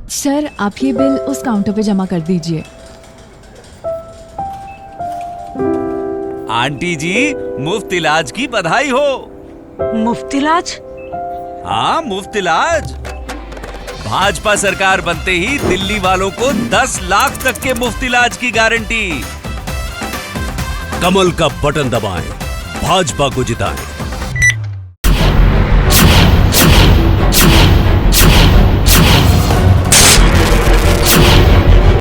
Sir, आप ये bill उस काउंटर पे जमा कर दीजिए। आंटी जी, मुफ्त इलाज की बधाई हो। मुफ्त इलाज? हाँ, मुफ्त इलाज। भाजपा सरकार बनते ही दिल्ली वालों को 10 लाख तक के मुफ्त इलाज की गारंटी। कमल का बटन दबाएं, भाजपा को जिताएं।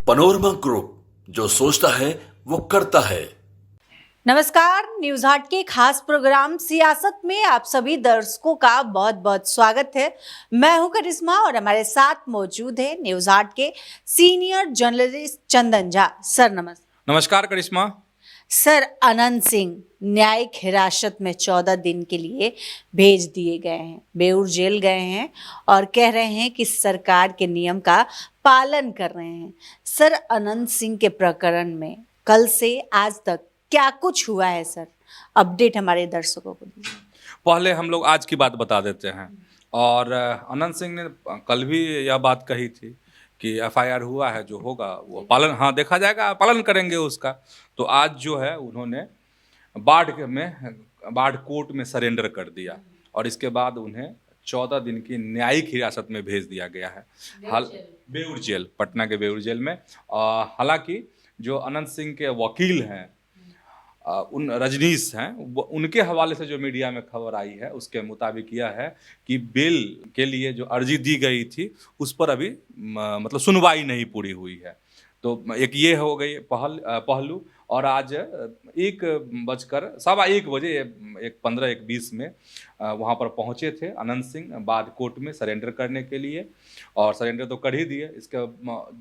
पनोरमा ग्रुप, जो सोचता है वो करता है। नमस्कार, न्यूज हाट के खास प्रोग्राम सियासत में आप सभी दर्शकों का बहुत बहुत स्वागत है। मैं हूं करिश्मा और हमारे साथ मौजूद है न्यूज हाट के senior journalist Chandan Jha. Sir नमस्कार। नमस्कार करिश्मा। सर, अनंत सिंह न्यायिक हिरासत में 14 दिन के लिए भेज दिए गए हैं, बेऊर जेल गए हैं और कह रहे हैं कि सरकार के नियम का पालन कर रहे हैं। सर, अनंत सिंह के प्रकरण में कल से आज तक क्या कुछ हुआ है सर? अपडेट हमारे दर्शकों को दीजिए। पहले हम लोग आज की बात बता देते हैं। और अनंत सिंह ने कल भी यह बात कही थी कि एफआईआर हुआ है, जो होगा वो पालन, हाँ देखा जाएगा, पालन करेंगे उसका। तो आज जो है उन्होंने बाढ़ कोर्ट में सरेंडर कर दिया और इसके बाद उन्हें 14 दिन की न्यायिक हिरासत में भेज दिया गया है। बेऊर जेल, पटना के बेऊर जेल में। हालांकि जो अनंत सिंह के वकील हैं, उन रजनीश हैं, उनके हवाले से जो मीडिया में खबर आई है उसके मुताबिक यह है कि बेल के लिए जो अर्जी दी गई थी उस पर अभी मतलब सुनवाई नहीं पूरी हुई है। तो एक ये हो गई पहलू। और आज 1:15 1:20 में वहाँ पर पहुँचे थे अनंत सिंह बाद कोर्ट में सरेंडर करने के लिए, और सरेंडर तो कर ही दिए। इसके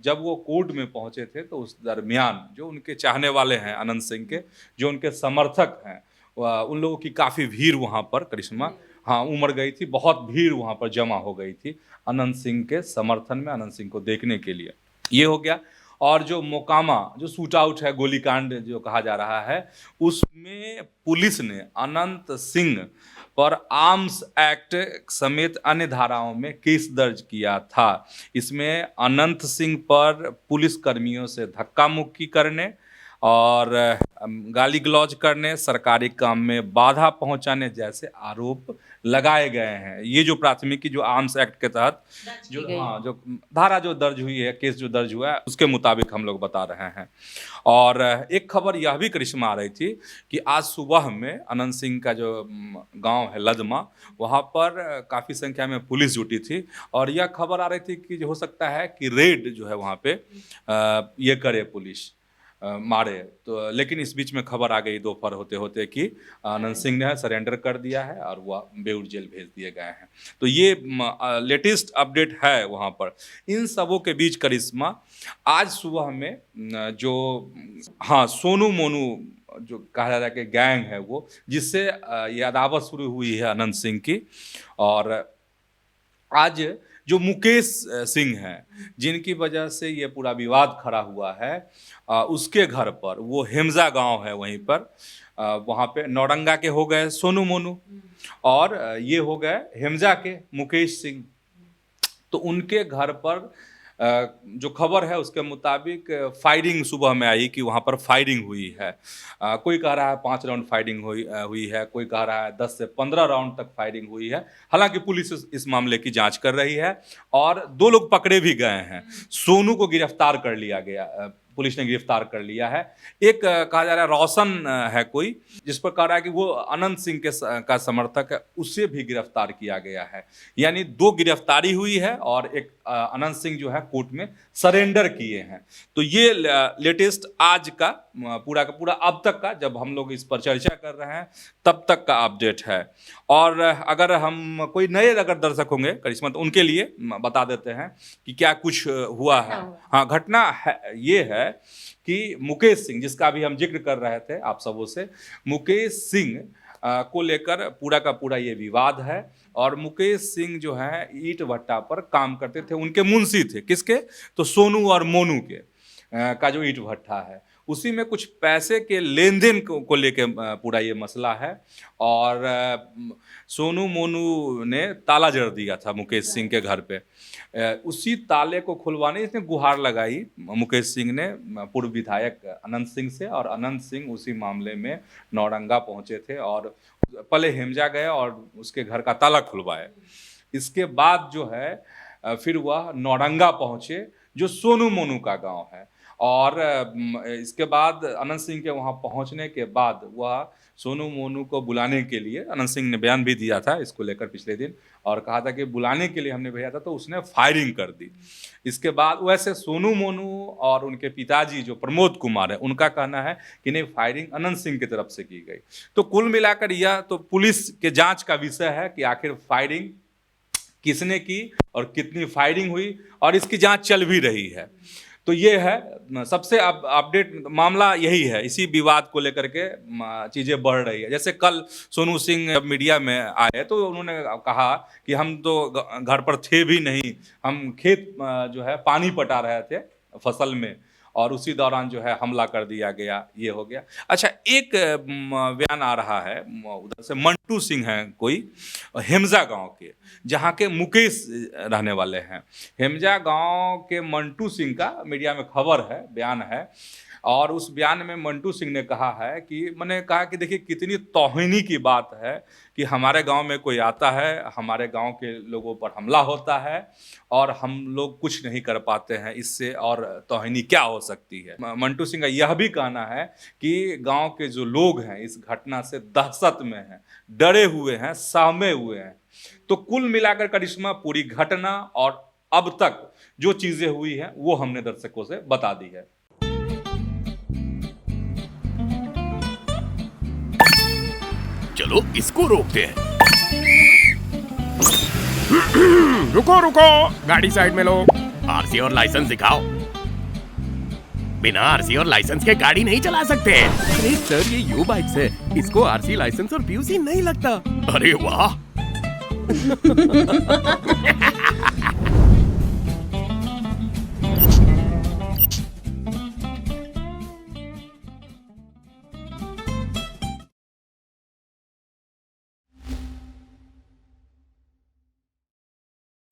जब वो कोर्ट में पहुँचे थे तो उस दरमियान जो उनके चाहने वाले हैं अनंत सिंह के, जो उनके समर्थक हैं, उन लोगों की काफ़ी भीड़ वहाँ पर करिश्मा, हाँ, उमड़ गई थी। बहुत भीड़ वहाँ पर जमा हो गई थी अनंत सिंह के समर्थन में, अनंत सिंह को देखने के लिए। ये हो गया। और जो मोकामा जो शूट आउट है, गोलीकांड जो कहा जा रहा है, उसमें पुलिस ने अनंत सिंह पर आर्म्स एक्ट समेत अन्य धाराओं में केस दर्ज किया था। इसमें अनंत सिंह पर पुलिस कर्मियों से धक्का मुक्की करने और गाली गलौज करने, सरकारी काम में बाधा पहुंचाने जैसे आरोप लगाए गए हैं। ये जो प्राथमिकी जो आर्म्स एक्ट के तहत जो धारा जो दर्ज हुई है, केस जो दर्ज हुआ है, उसके मुताबिक हम लोग बता रहे हैं। और एक खबर यह भी करिश्मा आ रही थी कि आज सुबह में अनंत सिंह का जो गांव है लदमा, वहाँ पर काफ़ी संख्या में पुलिस जुटी थी और यह खबर आ रही थी कि हो सकता है कि रेड जो है वहाँ पे ये करे पुलिस, मारे। तो लेकिन इस बीच में खबर आ गई दोपहर होते होते कि अनंत सिंह ने सरेंडर कर दिया है और वह बेऊर जेल भेज दिए गए हैं। तो ये लेटेस्ट अपडेट है वहाँ पर। इन सबों के बीच करिश्मा, आज सुबह में जो हाँ सोनू मोनू जो कहा जा रहा है कि गैंग है वो, जिससे ये अदावत शुरू हुई है अनंत सिंह की, और आज जो मुकेश सिंह हैं जिनकी वजह से ये पूरा विवाद खड़ा हुआ है, उसके घर पर, वो हेमजा गांव है वहीं पर, वहाँ पे नौरंगा के हो गए सोनू मोनू और ये हो गए हेमजा के मुकेश सिंह। तो उनके घर पर जो खबर है उसके मुताबिक फायरिंग सुबह में आई कि वहाँ पर फायरिंग हुई है। कोई कह रहा है 5 राउंड फायरिंग हुई है, कोई कह रहा है 10 से 15 राउंड तक फायरिंग हुई है। हालांकि पुलिस इस मामले की जांच कर रही है और 2 लोग पकड़े भी गए हैं। सोनू को गिरफ्तार कर लिया गया, पुलिस ने गिरफ्तार कर लिया है। एक कहा जा रहा है रोशन है कोई, जिस पर कह रहा है कि वो अनंत सिंह का समर्थक है, उसे भी गिरफ्तार किया गया है। यानी 2 गिरफ्तारी हुई है और एक अनंत सिंह जो है कोर्ट में सरेंडर किए हैं। तो ये लेटेस्ट आज का पूरा अब तक का, जब हम लोग इस पर चर्चा कर रहे हैं तब तक का अपडेट है। और अगर हम कोई नए अगर दर्शक होंगे करिश्मा, तो उनके लिए बता देते हैं कि क्या कुछ हुआ है। हाँ, घटना है ये है कि मुकेश सिंह, जिसका अभी हम जिक्र कर रहे थे आप सबों से, मुकेश सिंह को लेकर पूरा का पूरा ये विवाद है। और मुकेश सिंह जो है ईंट भट्टा पर काम करते थे, उनके मुंशी थे। किसके? तो सोनू और मोनू के का जो ईंट भट्टा है उसी में कुछ पैसे के लेन देन को लेके पूरा ये मसला है। और सोनू मोनू ने ताला जड़ दिया था मुकेश सिंह के घर पे। उसी ताले को खुलवाने इसने गुहार लगाई मुकेश सिंह ने पूर्व विधायक अनंत सिंह से, और अनंत सिंह उसी मामले में नौरंगा पहुंचे थे और पहले हेमजा गए और उसके घर का ताला खुलवाए। इसके बाद जो है फिर वह नौरंगा पहुंचे जो सोनू मोनू का गांव है, और इसके बाद अनंत सिंह के वहां पहुंचने के बाद वह सोनू मोनू को बुलाने के लिए, अनंत सिंह ने बयान भी दिया था इसको लेकर पिछले दिन, और कहा था कि बुलाने के लिए हमने भेजा था, तो उसने फायरिंग कर दी। इसके बाद वैसे सोनू मोनू और उनके पिताजी जो प्रमोद कुमार है, उनका कहना है कि नहीं, फायरिंग अनंत सिंह की तरफ से की गई। तो कुल मिलाकर यह तो पुलिस के जांच का विषय है कि आखिर फायरिंग किसने की और कितनी फायरिंग हुई, और इसकी जांच चल भी रही है। तो ये है सबसे अपडेट मामला, यही है। इसी विवाद को लेकर के चीज़ें बढ़ रही है। जैसे कल सोनू सिंह मीडिया में आए तो उन्होंने कहा कि हम तो घर पर थे भी नहीं, हम खेत जो है पानी पटा रहे थे फसल में, और उसी दौरान जो है हमला कर दिया गया, ये हो गया। अच्छा, एक बयान आ रहा है उधर से, मंटू सिंह हैं कोई हेमजा गांव के, जहां के मुकेश रहने वाले हैं। हेमजा गांव के मंटू सिंह का मीडिया में खबर है, बयान है, और उस बयान में मंटू सिंह ने कहा है कि मैंने कहा कि देखिए कितनी तौहीनी की बात है कि हमारे गांव में कोई आता है, हमारे गांव के लोगों पर हमला होता है और हम लोग कुछ नहीं कर पाते हैं, इससे और तौहीनी क्या हो सकती है। मंटू सिंह का यह भी कहना है कि गांव के जो लोग हैं इस घटना से दहशत में हैं, डरे हुए हैं, सहमे हुए हैं। तो कुल मिलाकर करिश्मा पूरी घटना और अब तक जो चीज़ें हुई हैं वो हमने दर्शकों से बता दी है। चलो इसको रोकते हैं। रुको रुको, गाड़ी साइड में लो। आरसी और लाइसेंस दिखाओ। बिना आरसी और लाइसेंस के गाड़ी नहीं चला सकते। अरे सर, ये यू बाइक्स है, इसको आरसी, लाइसेंस और पीयूसी नहीं लगता। अरे वाह।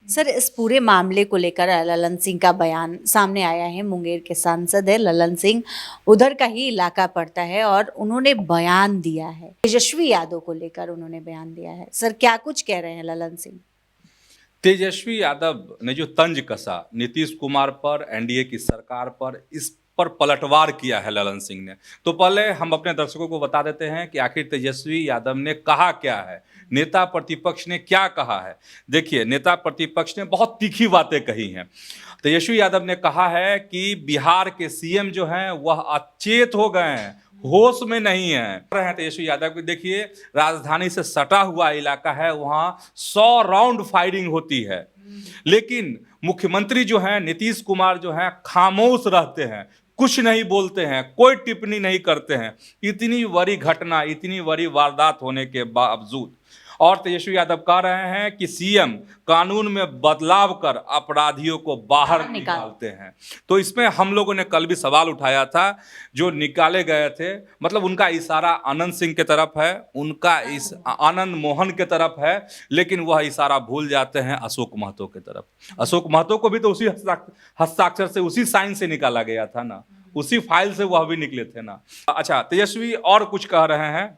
सर, इस पूरे मामले को लेकर ललन सिंह का बयान सामने आया है। मुंगेर के सांसद है ललन सिंह, उधर का ही इलाका पड़ता है, और उन्होंने बयान दिया है तेजस्वी यादव को लेकर, उन्होंने बयान दिया है। सर, क्या कुछ कह रहे हैं ललन सिंह? तेजस्वी यादव ने जो तंज कसा नीतीश कुमार पर, एनडीए की सरकार पर, इस पर पलटवार किया है ललन सिंह ने। तो पहले हम अपने दर्शकों को बता देते हैं कि आखिर तेजस्वी यादव ने कहा क्या है, नेता प्रतिपक्ष ने क्या कहा है। देखिए, नेता प्रतिपक्ष ने बहुत तीखी बातें कही हैं। तेजस्वी यादव ने कहा है कि बिहार के सीएम जो हैं वह अचेत हो गए हैं, होश में नहीं है। तेजस्वी यादव को देखिए, राजधानी से सटा हुआ इलाका है, वहाँ 100 राउंड फायरिंग होती है, लेकिन मुख्यमंत्री जो हैं नीतीश कुमार जो हैं खामोश रहते हैं, कुछ नहीं बोलते हैं, कोई टिप्पणी नहीं करते हैं, इतनी बड़ी घटना, इतनी बड़ी वारदात होने के बावजूद। और तेजस्वी यादव कह रहे हैं कि सीएम कानून में बदलाव कर अपराधियों को बाहर निकालते हैं। तो इसमें हम लोगों ने कल भी सवाल उठाया था, जो निकाले गए थे, मतलब उनका इशारा आनंद सिंह की तरफ है, उनका इस आनंद मोहन की तरफ है, लेकिन वह इशारा भूल जाते हैं अशोक महतो की तरफ। अशोक महतो को भी तो उसी हस्ताक्षर से, उसी साइन से निकाला गया था ना, उसी फाइल से वह भी निकले थे ना। अच्छा, तेजस्वी और कुछ कह रहे हैं,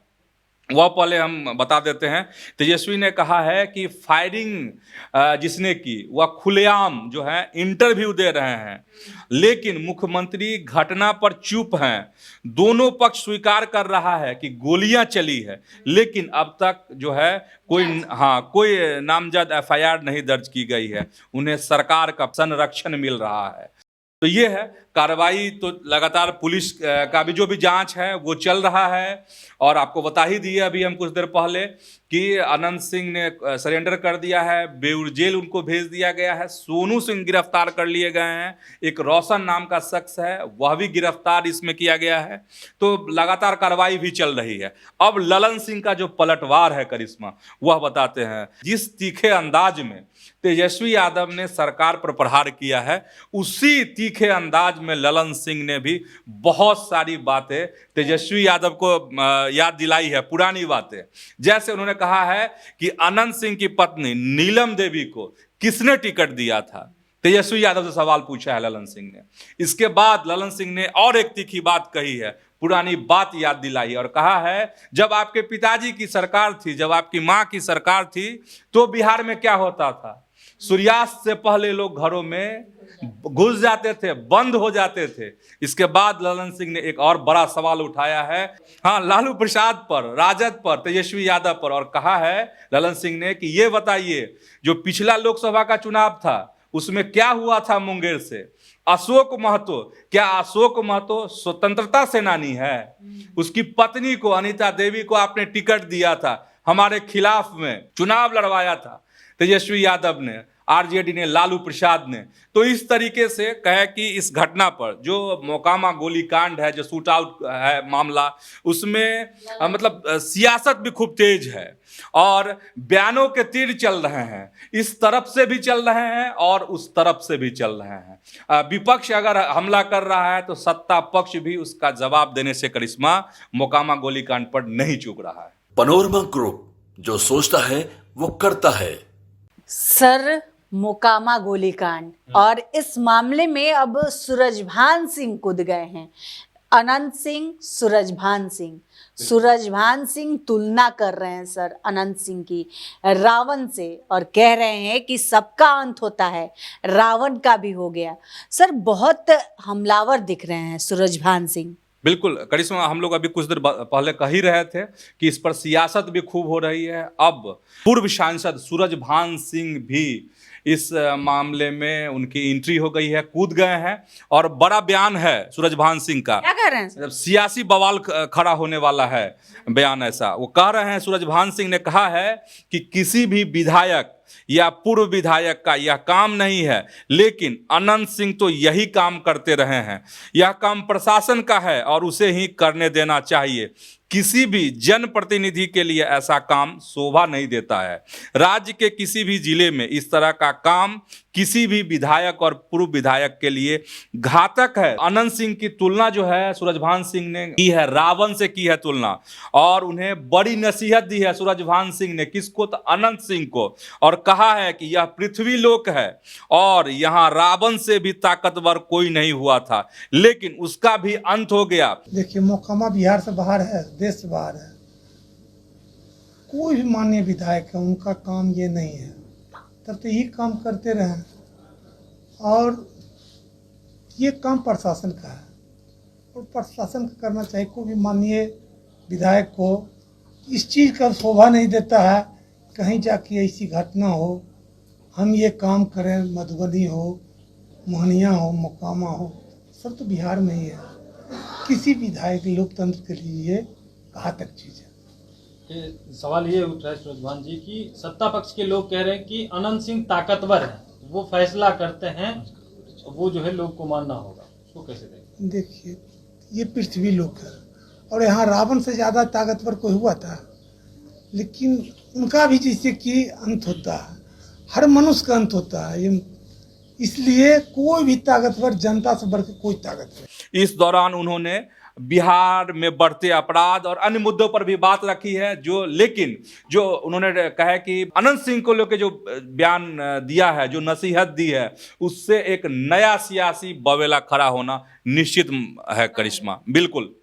वह पहले हम बता देते हैं। तेजस्वी ने कहा है कि फायरिंग जिसने की वह खुलेआम जो है इंटरव्यू दे रहे हैं, लेकिन मुख्यमंत्री घटना पर चुप हैं। दोनों पक्ष स्वीकार कर रहा है कि गोलियां चली है, लेकिन अब तक जो है कोई नामजद एफआईआर नहीं दर्ज की गई है। उन्हें सरकार का संरक्षण मिल रहा है। तो ये है कार्रवाई। तो लगातार पुलिस का भी जो भी जांच है वो चल रहा है, और आपको बता ही दिए अभी हम कुछ देर पहले कि अनंत सिंह ने सरेंडर कर दिया है, बेउर जेल उनको भेज दिया गया है। सोनू सिंह गिरफ्तार कर लिए गए हैं, एक रोशन नाम का शख्स है वह भी गिरफ्तार इसमें किया गया है। तो लगातार कार्रवाई भी चल रही है। अब ललन सिंह का जो पलटवार है करिश्मा, वह बताते हैं। जिस तीखे अंदाज में तेजस्वी यादव ने सरकार पर प्रहार किया है, उसी तीखे अंदाज में ललन सिंह ने भी बहुत सारी बातें तेजस्वी यादव को याद दिलाई है, पुरानी बातें। जैसे उन्होंने कहा है कि अनंत सिंह की पत्नी नीलम देवी को किसने टिकट दिया था, तेजस्वी यादव से सवाल पूछा है ललन सिंह ने। इसके बाद ललन सिंह ने और एक तीखी बात कही है, पुरानी बात याद दिलाई और कहा है जब आपके पिताजी की सरकार थी, जब आपकी माँ की सरकार थी, तो बिहार में क्या होता था, सूर्यास्त से पहले लोग घरों में घुस जाते थे, बंद हो जाते थे। इसके बाद ललन सिंह ने एक और बड़ा सवाल उठाया है, हाँ, लालू प्रसाद पर, राजद पर, तेजस्वी यादव पर, और कहा है ललन सिंह ने कि ये बताइए जो पिछला लोकसभा का चुनाव था उसमें क्या हुआ था मुंगेर से, अशोक महतो, क्या अशोक महतो स्वतंत्रता सेनानी है? उसकी पत्नी को, अनीता देवी को आपने टिकट दिया था, हमारे खिलाफ में चुनाव लड़वाया था तेजस्वी यादव ने, आरजेडी ने, लालू प्रसाद ने। तो इस तरीके से कहे कि इस घटना पर जो मोकामा गोलीकांड है, जो शूट आउट है मामला, उसमें मतलब सियासत भी खूब तेज है और बयानों के तीर चल रहे हैं, इस तरफ से भी चल रहे हैं और उस तरफ से भी चल रहे हैं। विपक्ष अगर हमला कर रहा है तो सत्ता पक्ष भी उसका जवाब देने से करिश्मा मोकामा गोलीकांड पर नहीं चूक रहा है। पनोरमा ग्रुप, जो सोचता है वो करता है। सर, मोकामा गोलीकांड और इस मामले में अब सूरजभान सिंह कूद गए हैं। अनंत सिंह, सूरजभान सिंह तुलना कर रहे हैं सर अनंत सिंह की रावण से, और कह रहे हैं कि सबका अंत होता है, रावण का भी हो गया। सर, बहुत हमलावर दिख रहे हैं सूरजभान सिंह। बिल्कुल करिश्मा, हम लोग अभी कुछ देर पहले कह ही रहे थे कि इस पर सियासत भी खूब हो रही है। अब पूर्व सांसद सूरजभान सिंह भी इस मामले में उनकी एंट्री हो गई है, कूद गए हैं और बड़ा बयान है सूरजभान सिंह का। क्या कह रहे हैं? जब सियासी बवाल खड़ा होने वाला है बयान ऐसा, वो कह रहे हैं, सूरजभान सिंह ने कहा है कि किसी भी विधायक या पूर्व विधायक का यह काम नहीं है, लेकिन अनंत सिंह तो यही काम करते रहे हैं, यह काम प्रशासन का है और उसे ही करने देना चाहिए। किसी भी जनप्रतिनिधि के लिए ऐसा काम शोभा नहीं देता है। राज्य के किसी भी जिले में इस तरह का काम किसी भी विधायक और पूर्व विधायक के लिए घातक है। अनंत सिंह की तुलना जो है सूरजभान सिंह ने की है, रावण से की है तुलना, और उन्हें बड़ी नसीहत दी है सूरजभान सिंह ने। किसको? तो अनंत सिंह को। और कहा है कि यह पृथ्वी लोक है और यहाँ रावण से भी ताकतवर कोई नहीं हुआ था, लेकिन उसका भी अंत हो गया। देखिए, मोकामा बिहार से बाहर है, देश से बाहर है। कोई भी माननीय विधायक है, उनका काम ये नहीं है, तब तो यही काम करते रहें। और ये काम प्रशासन का है और प्रशासन का करना चाहिए। कोई भी माननीय विधायक को इस चीज़ का शोभा नहीं देता है कहीं जाके ऐसी घटना हो, हम ये काम करें, मधुबनी हो, मोहनिया हो, मोकामा हो, सब तो बिहार में ही है। किसी विधायक लोकतंत्र के लिए घातक चीज़ है। सवाल ये उठ रहा है सूरजभान जी की सत्ता पक्ष के लोग कह रहे हैं कि अनंत सिंह ताकतवर है, वो फैसला करते हैं, वो जो है लोग को मानना होगा, उसको कैसे देखें? देखिए, ये पृथ्वी लोक है और यहाँ रावण से ज़्यादा ताकतवर कोई हुआ था, लेकिन उनका भी जैसे कि अंत होता है, हर मनुष्य का अंत होता है। ये इसलिए कोई भी ताकतवर जनता से बढ़ के कोई ताकतवर। इस दौरान उन्होंने बिहार में बढ़ते अपराध और अन्य मुद्दों पर भी बात रखी है, लेकिन जो उन्होंने कहा कि अनंत सिंह को लेकर जो बयान दिया है, जो नसीहत दी है, उससे एक नया सियासी बवेला खड़ा होना निश्चित है करिश्मा। बिल्कुल।